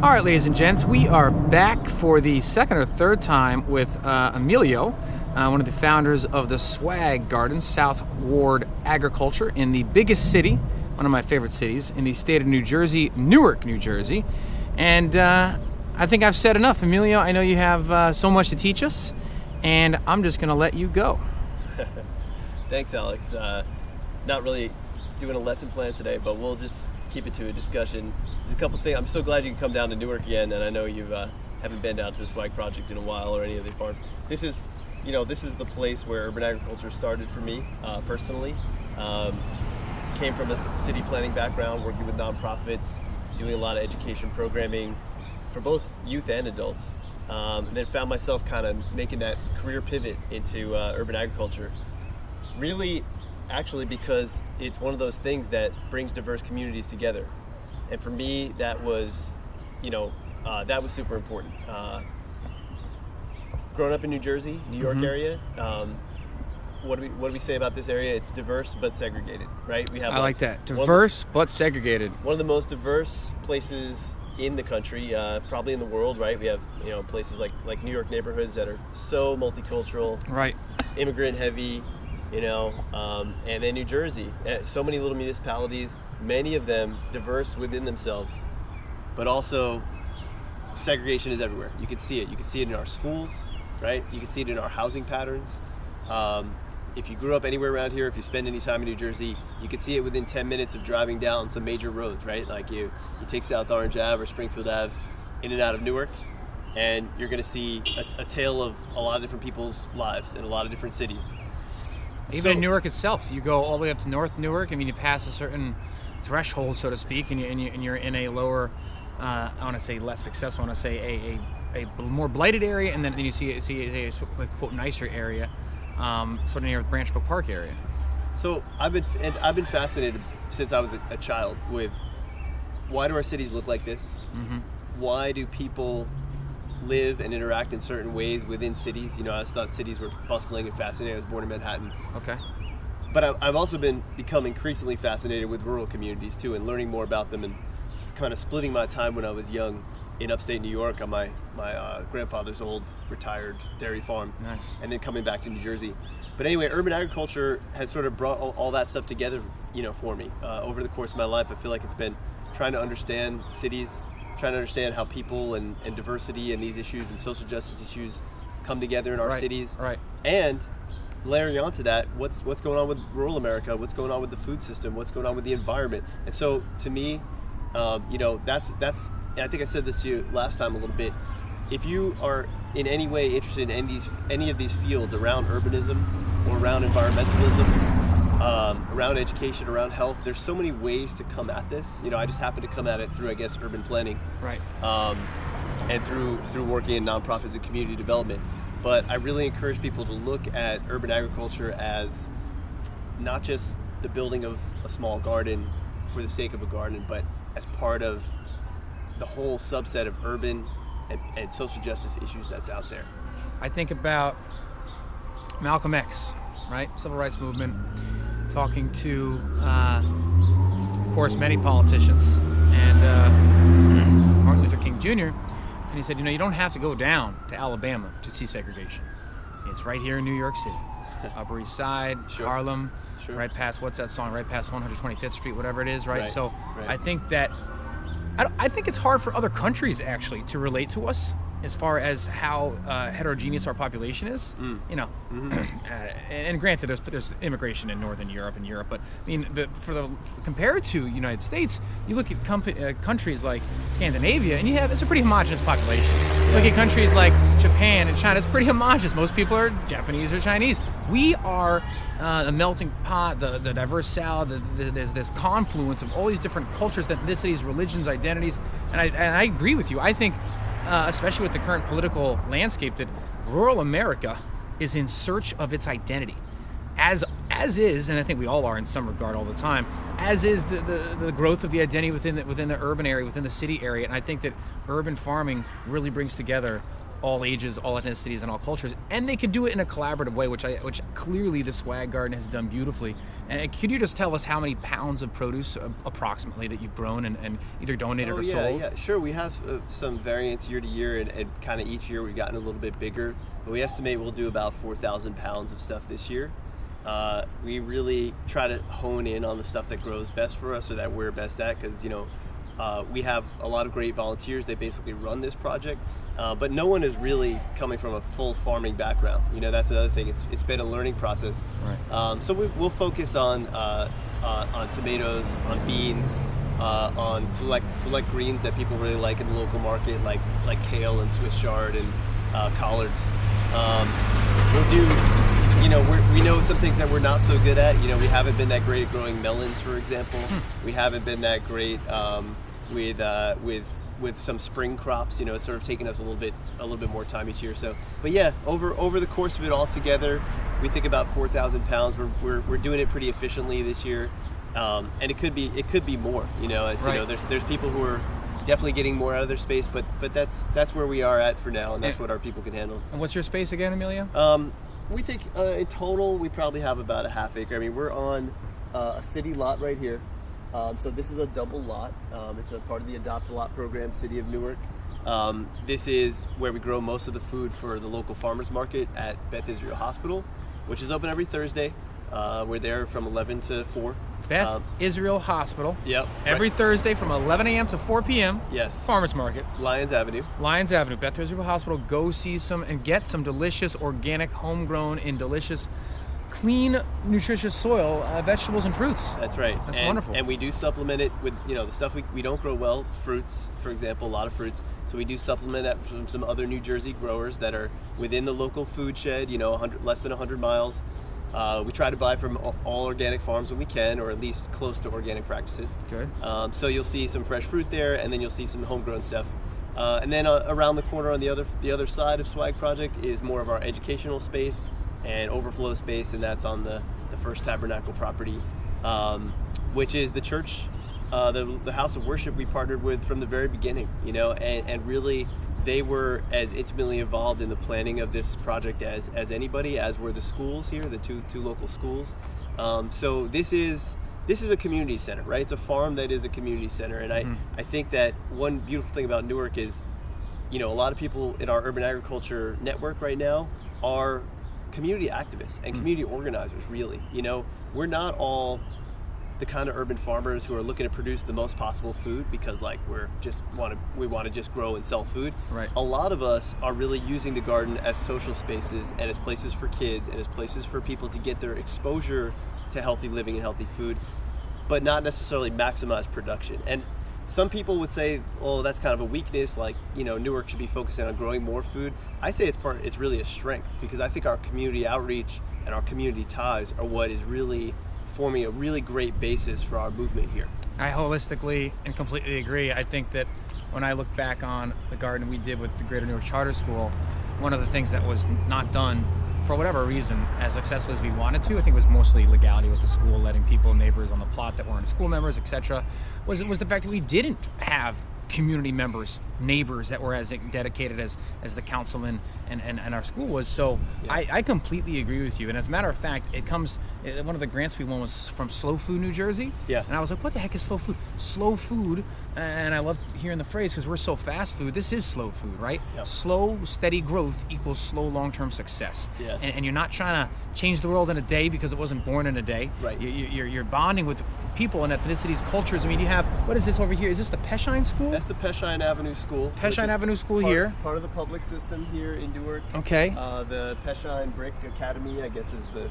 All right, ladies and gents, we are back for the second or third time with Emilio, one of the founders of the Swag Garden, South Ward Agriculture, in the biggest city, one of my favorite cities, in the state of New Jersey, Newark, New Jersey. And I think I've said enough. Emilio, I know you have so much to teach us, and I'm just going to let you go. Thanks, Alex. Not really doing a lesson plan today, but we'll just keep it to a discussion. There's a couple things. I'm so glad you can come down to Newark again, and I know you haven't been down to the Swag Project in a while or any of the farms. This is the place where urban agriculture started for me personally. Came from a city planning background, working with nonprofits, doing a lot of education programming for both youth and adults, and then found myself kind of making that career pivot into urban agriculture. Really, actually, because it's one of those things that brings diverse communities together. And for me, that was super important. Growing up in New Jersey, New York area, what do we say about this area? It's diverse but segregated, right? I like that. Diverse but segregated. One of the most diverse places in the country, probably in the world, right? We have places like New York neighborhoods that are so multicultural, right? Immigrant heavy. And then New Jersey, so many little municipalities, many of them diverse within themselves, but also segregation is everywhere. You can see it. You can see it in our schools, right? You can see it in our housing patterns. If you grew up anywhere around here, if you spend any time in New Jersey, you can see it within 10 minutes of driving down some major roads, right? Like you take South Orange Ave or Springfield Ave in and out of Newark, and you're going to see a tale of a lot of different people's lives in a lot of different cities. Even in Newark itself, you go all the way up to North Newark. I mean, you pass a certain threshold, so to speak, and you're in a lower, I want to say less successful, I want to say a more blighted area, and then you see a quote nicer area, sort of near Branch Brook Park area. So I've been fascinated since I was a child with why do our cities look like this? Mm-hmm. Why do people live and interact in certain ways within cities? I just thought cities were bustling and fascinating. I was born in Manhattan. Okay. But I've also become increasingly fascinated with rural communities too, and learning more about them, and kind of splitting my time when I was young in upstate New York on my grandfather's old retired dairy farm. Nice. And then coming back to New Jersey. But anyway, urban agriculture has sort of brought all that stuff together, for me. Over the course of my life, I feel like it's been trying to understand cities, trying to understand how people and diversity and these issues and social justice issues come together in our cities. Right. And layering onto that, what's going on with rural America, what's going on with the food system, what's going on with the environment. And so to me, that's I think I said this to you last time a little bit. If you are in any way interested in any of these fields around urbanism or around environmentalism, around education, around health, there's so many ways to come at this. I just happen to come at it through, I guess, urban planning, right? And through working in nonprofits and community development. But I really encourage people to look at urban agriculture as not just the building of a small garden for the sake of a garden, but as part of the whole subset of urban and social justice issues that's out there. I think about Malcolm X, right? Civil rights movement, talking to, of course, many politicians, and Martin Luther King Jr., and he said, you don't have to go down to Alabama to see segregation. It's right here in New York City. Upper East Side, sure. Harlem, sure. Right past, what's that song, right past 125th Street, whatever it is, right? So right. I think that, I think it's hard for other countries, actually, to relate to us as far as how heterogeneous our population is. And granted, there's immigration in Northern Europe and Europe, but I mean, compared to United States, you look at countries like Scandinavia, and it's a pretty homogenous population. You look at countries like Japan and China, it's pretty homogenous. Most people are Japanese or Chinese. We are a melting pot, the diverse South. There's this confluence of all these different cultures, ethnicities, religions, identities, and I agree with you. I think, especially with the current political landscape, that rural America is in search of its identity, as is, and I think we all are in some regard all the time, as is the growth of the identity within the urban area, within the city area. And I think that urban farming really brings together all ages, all ethnicities, and all cultures, and they can do it in a collaborative way, which clearly the Swag Garden has done beautifully. And could you just tell us how many pounds of produce approximately that you've grown and either donated or sold? Yeah, sure. We have some variance year to year, and kind of each year we've gotten a little bit bigger. But we estimate we'll do about 4,000 pounds of stuff this year. We really try to hone in on the stuff that grows best for us or that we're best at, because we have a lot of great volunteers. They basically run this project, but no one is really coming from a full farming background. That's another thing. It's been a learning process. Right. So we'll focus on tomatoes, on beans, on select greens that people really like in the local market, like kale and Swiss chard and collards. We'll do. We know some things that we're not so good at. We haven't been that great at growing melons, for example. We haven't been that great with some spring crops. It's sort of taken us a little bit more time each year. So, but yeah, over the course of it all together, we think about 4,000 pounds. We're doing it pretty efficiently this year, and it could be more. Right. There's people who are definitely getting more out of their space, but that's where we are at for now, and that's what our people can handle. And what's your space again, Emilio? We think in total we probably have about a half acre. I mean, we're on a city lot right here. So this is a double lot. It's a part of the Adopt a Lot program, City of Newark. This is where we grow most of the food for the local farmers market at Beth Israel Hospital, which is open every Thursday. We're there from 11 to 4. Beth Israel Hospital. Yep. Every Thursday from 11 a.m. to 4 p.m. Yes. Farmers Market. Lyons Avenue. Beth Israel Hospital. Go see some and get some delicious, organic, homegrown, and delicious, clean, nutritious soil, vegetables and fruits. That's right. That's wonderful. And we do supplement it with, the stuff we don't grow well, fruits, for example, a lot of fruits. So we do supplement that from some other New Jersey growers that are within the local food shed, less than 100 miles. We try to buy from all organic farms when we can, or at least close to organic practices. Good. So you'll see some fresh fruit there, and then you'll see some homegrown stuff. And then around the corner on the other side of Swag Project is more of our educational space and overflow space, and that's on the First Tabernacle property, which is the church, the house of worship we partnered with from the very beginning. And really, they were as intimately involved in the planning of this project as anybody, as were the schools here, the two local schools. So this is a community center, right? It's a farm that is a community center, and I think that one beautiful thing about Newark is, a lot of people in our urban agriculture network right now are community activists and community organizers. Really, we're not all the kind of urban farmers who are looking to produce the most possible food because we want to just grow and sell food. Right. A lot of us are really using the garden as social spaces and as places for kids and as places for people to get their exposure to healthy living and healthy food, but not necessarily maximize production. And some people would say, oh, that's kind of a weakness, like, Newark should be focusing on growing more food. I say it's really a strength, because I think our community outreach and our community ties are what is really forming a really great basis for our movement here. I holistically and completely agree. I think that when I look back on the garden we did with the Greater Newark Charter School, one of the things that was not done for whatever reason as successfully as we wanted to, I think it was mostly legality with the school, letting people, neighbors on the plot that weren't school members, etc., was the fact that we didn't have community members, neighbors that were as dedicated as the councilman and our school was. So yeah. I completely agree with you. And as a matter of fact, one of the grants we won was from Slow Food New Jersey. Yes. And I was like, what the heck is slow food? Slow food, and I love hearing the phrase because we're so fast food. This is slow food, right? Yep. Slow, steady growth equals slow, long-term success. Yes. And you're not trying to change the world in a day because it wasn't born in a day. Right. You're bonding with people and ethnicities, cultures. I mean, you have, what is this over here? Is this the Peshine School? That's the Peshine Avenue School. Peshine Avenue School here. Part of the public system here in Newark. Okay. The Peshine Brick Academy, I guess, is the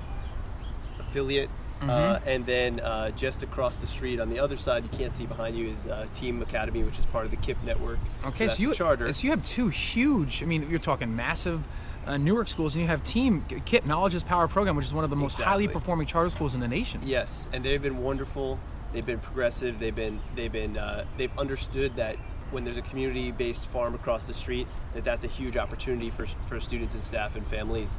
affiliate. Mm-hmm. And then just across the street on the other side, you can't see behind you, is Team Academy, which is part of the KIP network. Okay, so you charter. So you have two huge, I mean, you're talking massive Newark schools, and you have Team KIP, Knowledge is Power program, which is one of the most highly performing charter schools in the nation. Yes, and they've been wonderful. They've been progressive. They've understood that when there's a community-based farm across the street, that's a huge opportunity for students and staff and families.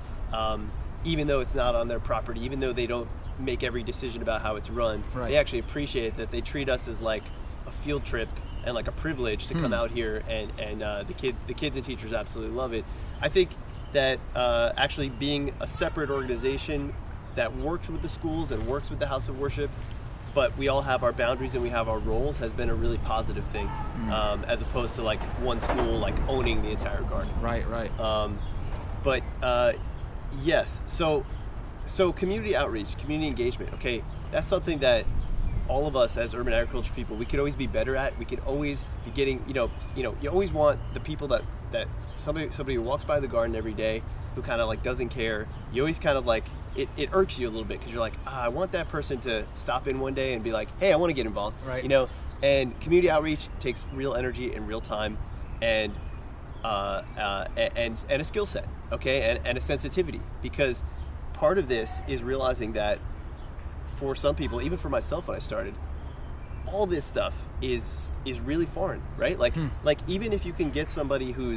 Even though it's not on their property, even though they don't make every decision about how it's run, right. They actually appreciate that they treat us as like a field trip and like a privilege to come out here, and the kids and teachers absolutely love it. I think that actually being a separate organization that works with the schools and works with the House of Worship, but we all have our boundaries and we have our roles, has been a really positive thing, as opposed to like one school like owning the entire garden. Right. But yes, so community outreach, community engagement. Okay, that's something that all of us as urban agriculture people, we could always be better at. We could always be getting, you always want the people that somebody who walks by the garden every day, who kind of like doesn't care. You always kind of like, it irks you a little bit, because you're like, I want that person to stop in one day and be like, hey, I want to get involved. Right. And community outreach takes real energy and real time, and a skill set, okay, and a sensitivity, because part of this is realizing that for some people, even for myself when I started, all this stuff is really foreign, right? Like even if you can get somebody who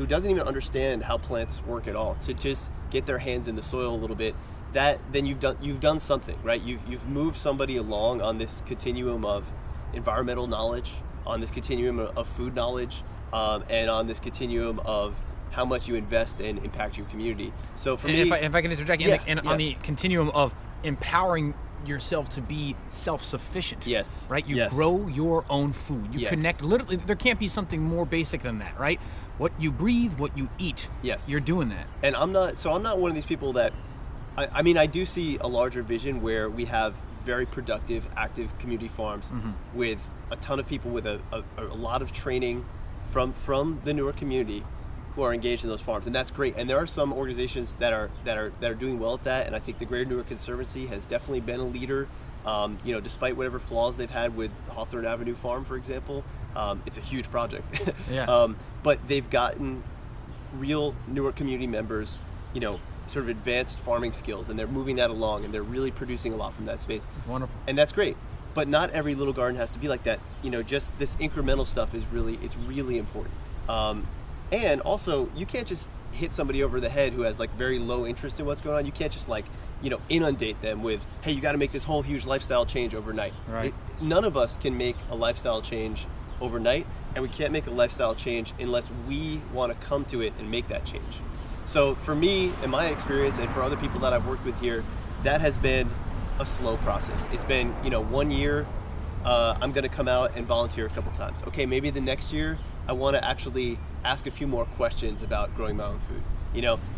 doesn't even understand how plants work at all to just get their hands in the soil a little bit, then you've done something, right? You've moved somebody along on this continuum of environmental knowledge, on this continuum of food knowledge, and on this continuum of how much you invest and impact your community. So for me, if I can interject, on the continuum of empowering yourself to be self-sufficient. Yes. Right? You grow your own food. You connect, literally, there can't be something more basic than that, right? What you breathe, what you eat. Yes. You're doing that. And I'm not one of these people that, I do see a larger vision where we have very productive, active community farms with a ton of people with a lot of training from the Newark community who are engaged in those farms, and that's great. And there are some organizations that are doing well at that, and I think the Greater Newark Conservancy has definitely been a leader. Despite whatever flaws they've had with Hawthorne Avenue Farm, for example, it's a huge project. But they've gotten real Newark community members, sort of advanced farming skills, and they're moving that along, and they're really producing a lot from that space. Wonderful. And that's great. But not every little garden has to be like that. Just this incremental stuff is really important. And also, you can't just hit somebody over the head who has like very low interest in what's going on. You can't just like, inundate them with, hey, you got to make this whole huge lifestyle change overnight. Right. None of us can make a lifestyle change overnight, and we can't make a lifestyle change unless we want to come to it and make that change. So for me, in my experience, and for other people that I've worked with here, that has been a slow process. It's been, 1 year, I'm going to come out and volunteer a couple times. Okay, maybe the next year, I want to actually ask a few more questions about growing my own food.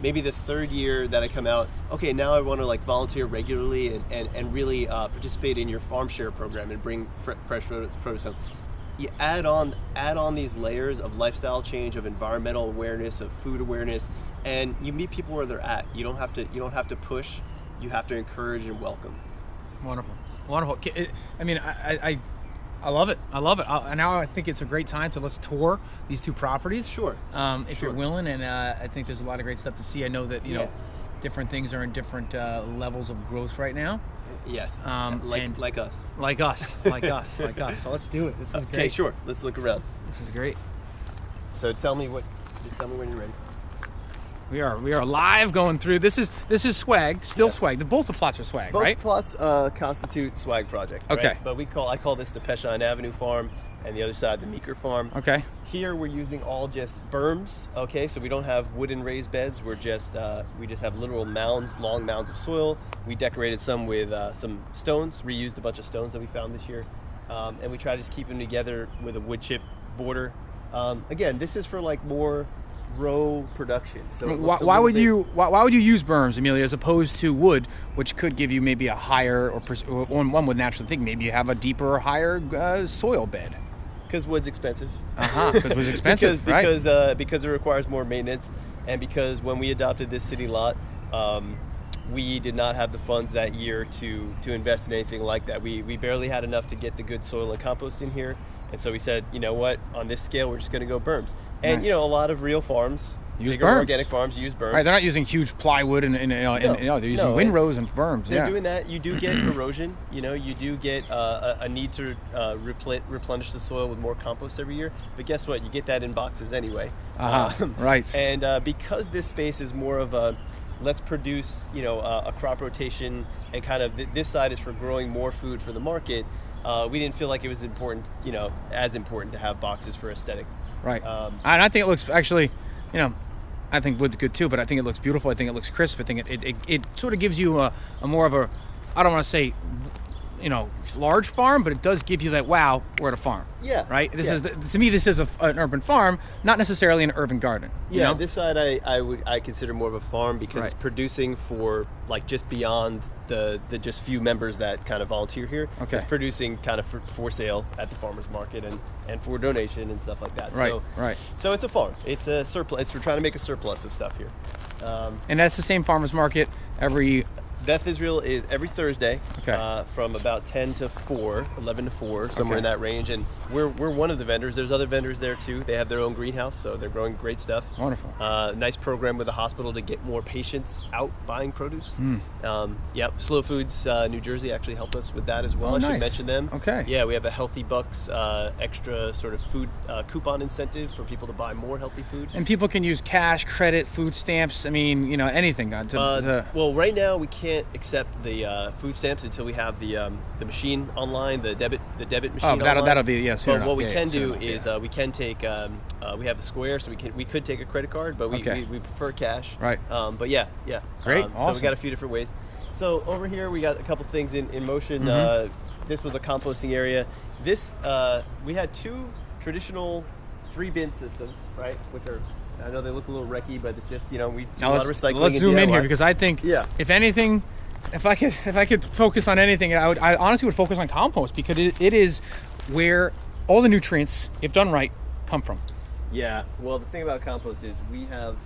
Maybe the third year that I come out, okay, now I want to like volunteer regularly and really participate in your farm share program and bring fresh produce home. You add on these layers of lifestyle change, of environmental awareness, of food awareness, and you meet people where they're at. You don't have to push. You have to encourage and welcome. Wonderful. I love it. Now I think it's a great time to let's tour these two properties. Sure. If you're willing, and I think there's a lot of great stuff to see. I know that different things are in different levels of growth right now. Yes. Like us. So let's do it. This is great. Okay, sure. Let's look around. This is great. So tell me when you're ready. We are live going through. This is swag, still swag. Both the plots are swag, both right? Both plots constitute swag project. Okay. Right? But I call this the Peshine Avenue Farm, and the other side the Meeker Farm. Okay. Here we're using all just berms. Okay, so we don't have wooden raised beds. We just have literal mounds, long mounds of soil. We decorated some with some stones, reused a bunch of stones that we found this year, and we try to just keep them together with a wood chip border. Again, this is for like more row production. So why would you use berms, Emilio, as opposed to wood, which could give you maybe a higher, or one would naturally think maybe you have a deeper or higher soil bed? Because wood's expensive. Because wood's expensive, because it requires more maintenance, and because when we adopted this city lot, we did not have the funds that year to invest in anything like that. We barely had enough to get the good soil and compost in here. And so we said, you know what, on this scale, we're just going to go berms. And, nice. A lot of real farms, use berms. Organic farms use berms. Right, they're not using huge plywood and they're using windrows and berms. They're doing that. You do get erosion. You do get a need to replenish the soil with more compost every year. But guess what? You get that in boxes anyway. Right. And because this space is more of a, let's produce, a crop rotation, and kind of this side is for growing more food for the market. we didn't feel like it was important, as important to have boxes for aesthetics. Right. And I think it looks actually, I think wood's good too, but I think it looks beautiful. I think it looks crisp. I think it sort of gives you a more of a, I don't want to say, large farm, but it does give you that, wow, we're at a farm. Yeah. Right. To me, this is an urban farm, not necessarily an urban garden. Yeah. This side I consider more of a farm because Right. it's producing for like just beyond the just few members that kind of volunteer here. Okay. It's producing kind of for sale at the farmers market and for donation and stuff like that. Right. So, Right. So it's a farm. It's a surplus. We're trying to make a surplus of stuff here. And that's the same farmers market every. Beth Israel is every Thursday, Okay. from about 10 to 4, 11 to 4, somewhere Okay. in that range. And we're one of the vendors. There's other vendors there too. They have their own greenhouse, so they're growing great stuff. Wonderful. Nice program with the hospital to get more patients out buying produce. Slow Foods New Jersey actually helped us with that as well. Oh, I should nice. mention them. Okay. Yeah, we have a Healthy Bucks extra sort of food coupon incentive for people to buy more healthy food. And people can use cash, credit, food stamps. I mean, anything. Well, right now we can't accept the food stamps until we have the machine online, the debit machine. Oh, that'll be soon But what enough. we Yeah, can soon do enough, is we can take we have the Square, so we could take a credit card, but we prefer cash. Right. But yeah. Great, So we awesome. got a few different ways. So over here we got a couple things in motion. This was a composting area. This we had two traditional 3-bin systems, right? Which are, I know they look a little wrecky, but it's just we do Now a lot of recycling. let's and zoom in DIY. here because I think if anything, if I could focus on anything, I honestly would focus on compost because it is where all the nutrients, if done right, come from. Yeah. Well, the thing about compost is we have,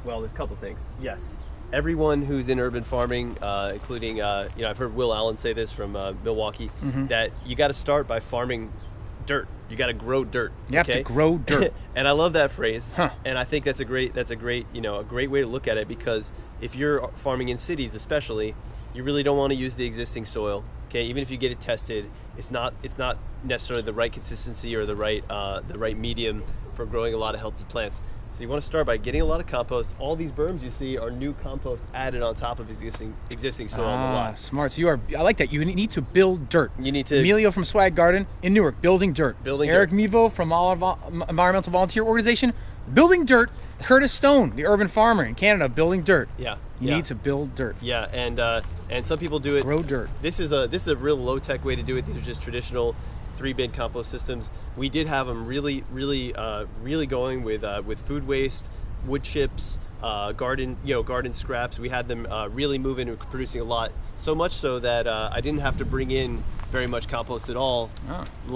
a couple things. Yes. Everyone who's in urban farming, including, I've heard Will Allen say this from Milwaukee, that you got to start by farming dirt. You got to grow dirt. You have to grow dirt. And I love that phrase. Huh. And I think that's a great way to look at it, because if you're farming in cities, especially, you really don't want to use the existing soil. Okay, even if you get it tested, it's not necessarily the right consistency or the right medium for growing a lot of healthy plants. So you want to start by getting a lot of compost. All these berms you see are new compost added on top of existing soil on the lot. Smart. So I like that. You need to build dirt. You need to. Emilio from Swag Garden in Newark, building dirt. Eric Mevo from Environmental Volunteer Organization, building dirt. Curtis Stone, the urban farmer in Canada, building dirt. Yeah. You need to build dirt. Yeah, and some people do it. Grow dirt. This is a real low tech way to do it. These are just traditional 3-bin compost systems. We did have them really going with food waste, wood chips, garden scraps. We had them really moving and producing a lot. So much so that I didn't have to bring in very much compost at all. Oh.